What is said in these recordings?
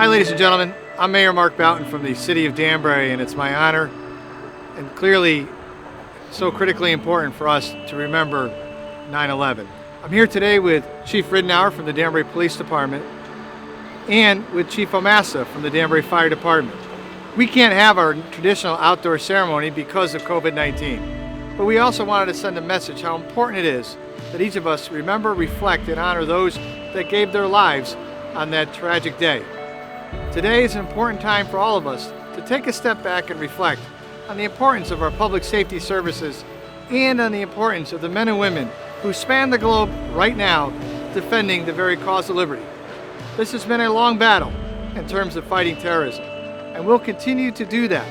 Hi, ladies and gentlemen. I'm Mayor Mark Boughton from the City of Danbury, and it's my honor and clearly so critically important for us to remember 9/11. I'm here today with Chief Ridenhour from the Danbury Police Department and with Chief Omasta from the Danbury Fire Department. We can't have our traditional outdoor ceremony because of COVID-19, but we also wanted to send a message how important it is that each of us remember, reflect, and honor those that gave their lives on that tragic day. Today is an important time for all of us to take a step back and reflect on the importance of our public safety services and on the importance of the men and women who span the globe right now defending the very cause of liberty. This has been a long battle in terms of fighting terrorism, and we'll continue to do that,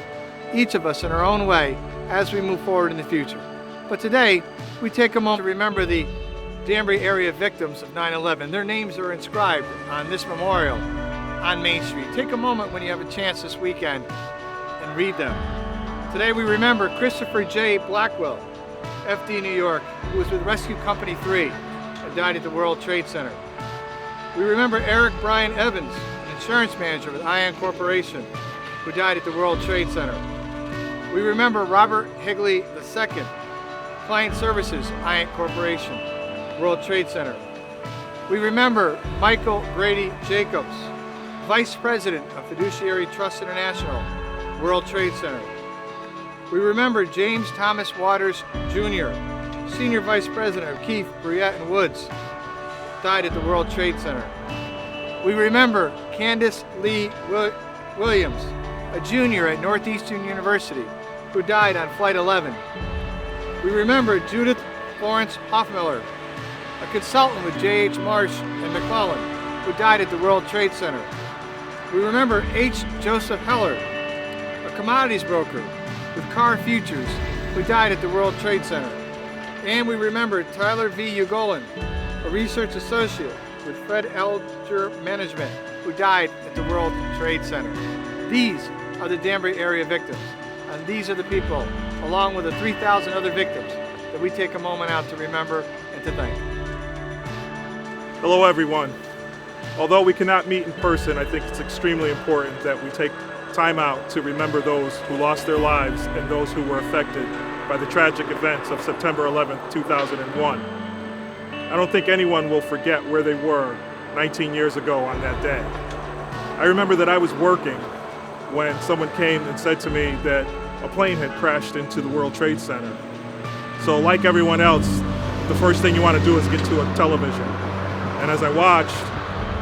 each of us in our own way, as we move forward in the future. But today, we take a moment to remember the Danbury area victims of 9/11. Their names are inscribed on this memorial on Main Street. Take a moment when you have a chance this weekend and read them. Today we remember Christopher J. Blackwell, FD New York, who was with Rescue Company 3 and died at the World Trade Center. We remember Eric Brian Evans, an insurance manager with Ion Corporation, who died at the World Trade Center. We remember Robert Higley II, Client Services, Ion Corporation, World Trade Center. We remember Michael Grady Jacobs, Vice President of Fiduciary Trust International, World Trade Center. We remember James Thomas Waters Jr., Senior Vice President of Keefe, Bruyette and Woods, died at the World Trade Center. We remember Candace Lee Williams, a junior at Northeastern University, who died on Flight 11. We remember Judith Florence Hoffmiller, a consultant with J.H. Marsh and McClellan, who died at the World Trade Center. We remember H. Joseph Heller, a commodities broker with Car Futures, who died at the World Trade Center. And we remember Tyler V. Ugolin, a research associate with Fred Elger Management, who died at the World Trade Center. These are the Danbury area victims, and these are the people, along with the 3,000 other victims, that we take a moment out to remember and to thank. Hello everyone. Although we cannot meet in person, I think it's extremely important that we take time out to remember those who lost their lives and those who were affected by the tragic events of September 11th, 2001. I don't think anyone will forget where they were 19 years ago on that day. I remember that I was working when someone came and said to me that a plane had crashed into the World Trade Center. So like everyone else, the first thing you want to do is get to a television. And as I watched,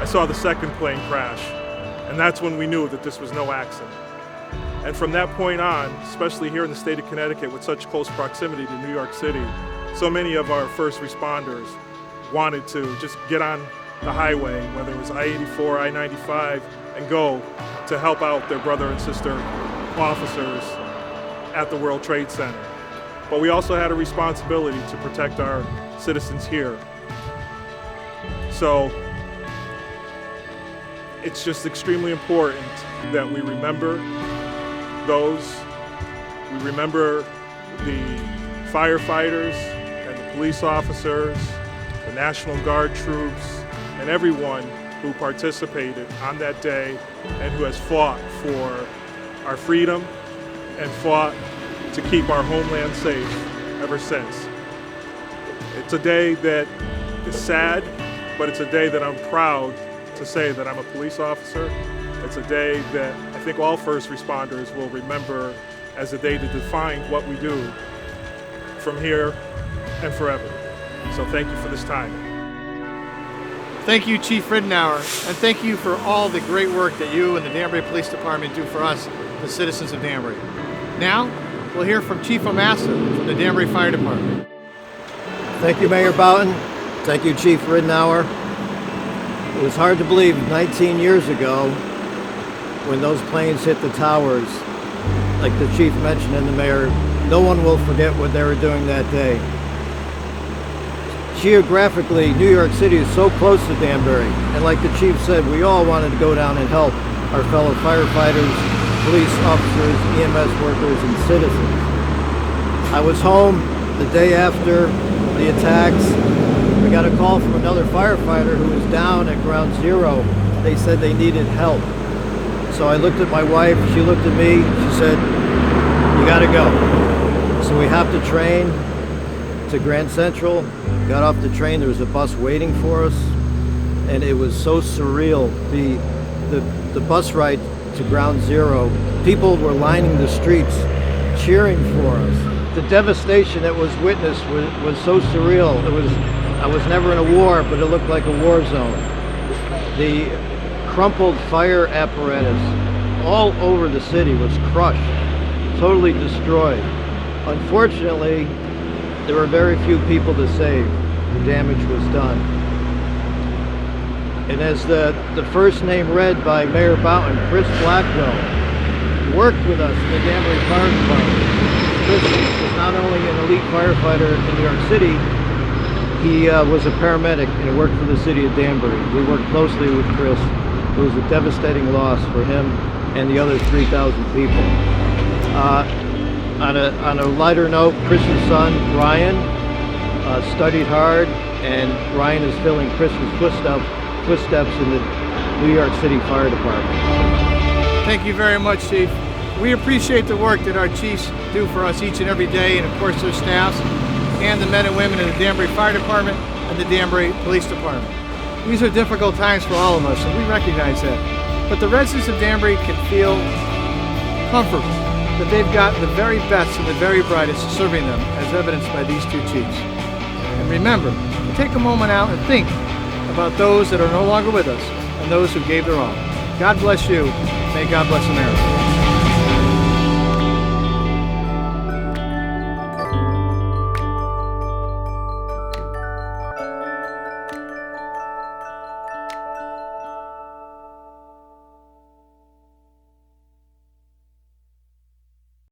I saw the second plane crash. And that's when we knew that this was no accident. And from that point on, especially here in the state of Connecticut with such close proximity to New York City, so many of our first responders wanted to just get on the highway, whether it was I-84, I-95, and go to help out their brother and sister officers at the World Trade Center. But we also had a responsibility to protect our citizens here. So it's just extremely important that we remember those. We remember the firefighters and the police officers, the National Guard troops, and everyone who participated on that day and who has fought for our freedom and fought to keep our homeland safe ever since. It's a day that is sad, but it's a day that I'm proud to say that I'm a police officer. It's a day that I think all first responders will remember as a day to define what we do from here and forever. So thank you for this time. Thank you, Chief Ridenhour, and thank you for all the great work that you and the Danbury Police Department do for us, the citizens of Danbury. Now, we'll hear from Chief Omasta from the Danbury Fire Department. Thank you, Mayor Boughton. Thank you, Chief Ridenhour. It was hard to believe 19 years ago when those planes hit the towers. Like the Chief mentioned and the Mayor, no one will forget what they were doing that day. Geographically, New York City is so close to Danbury, and like the Chief said, we all wanted to go down and help our fellow firefighters, police officers, EMS workers, and citizens. I was home the day after the attacks. We got a call from another firefighter who was down at ground zero. They said they needed help. So I looked at my wife, she looked at me, she said, "You gotta go." So we hopped the train to Grand Central, got off the train, there was a bus waiting for us, and it was so surreal. The bus ride to Ground Zero, people were lining the streets cheering for us. The devastation that was witnessed was so surreal. I was never in a war, but it looked like a war zone. The crumpled fire apparatus all over the city was crushed, totally destroyed. Unfortunately, there were very few people to save. The damage was done. And as the first name read by Mayor Boughton, Chris Blackwell, worked with us in the Danbury Fire Department. Chris was not only an elite firefighter in New York City, he was a paramedic and worked for the City of Danbury. We worked closely with Chris. It was a devastating loss for him and the other 3,000 people. On a lighter note, Chris's son, Ryan, studied hard, and Ryan is filling Chris's footsteps in the New York City Fire Department. Thank you very much, Chief. We appreciate the work that our chiefs do for us each and every day, and of course their staffs, and the men and women in the Danbury Fire Department and the Danbury Police Department. These are difficult times for all of us, and we recognize that. But the residents of Danbury can feel comfort that they've got the very best and the very brightest serving them, as evidenced by these two chiefs. And remember, take a moment out and think about those that are no longer with us and those who gave their all. God bless you. May God bless America.